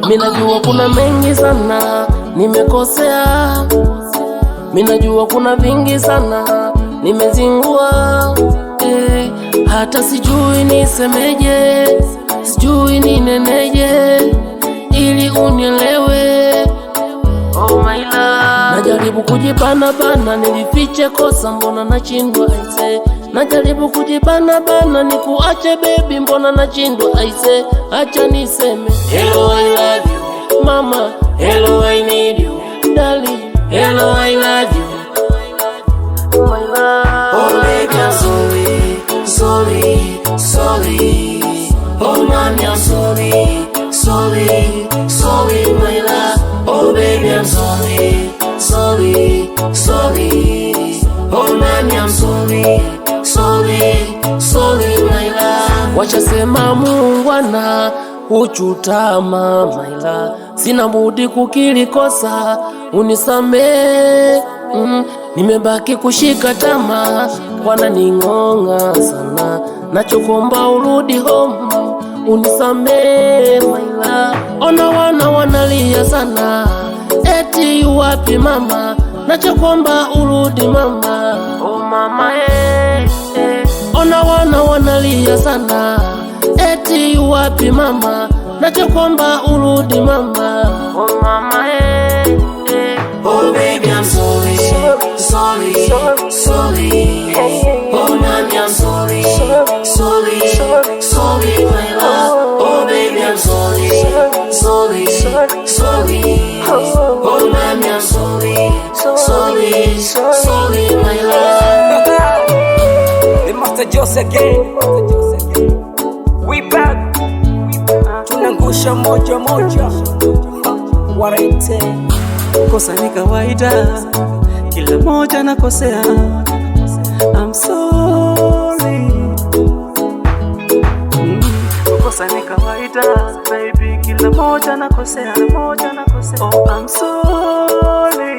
Minajua kuna mengi sana nimekosea, minajua kuna vingi sana nimezingua, hata sijui nisemeje, sijui nineneje ili unielewe. Oh my love, najaribu kujibana bana nilifiche kosa, mbona nachindwa aise. Najaribu kujibana bana nikuache baby, mbona nachindwa aise. Acha niseme hello I love you mama, hello I need you darling, hello I love you. Oh my love, oh baby I'm sorry, sorry, sorry. Oh mommy I'm sorry, sorry, sorry my love. Oh baby I'm sorry, sorry, sorry. Oh mommy I'm sorry, sorry, sorry my love. Wacha sema muungwana uchutama my love, sina budi kukiri kosa unisamee. Nimebaki kushika tamaa, wananing'onga sana, nachokomba urudi home unisamee my love. Ona wana wanalia sana, eti wapi mama, nachokomba urudi mama. Oh mama Ona wana wanalia sana, eti wapi mama, nachokomba urudi mama. Oh mama Oh baby I'm sorry, sorry, sorry. Oh mommy I'm sorry, sorry, sorry my love. Oh baby I'm sorry, sorry, sorry. Oh mommy I'm sorry, sorry, sorry my love. The Master Jose again. We back. Tunangusha moja moja. Waraite. Kosa ni kawaida, kila moja nakosea. I'm sorry. Kosa ni kawaida baby, kila moja nakosea, Oh I'm sorry.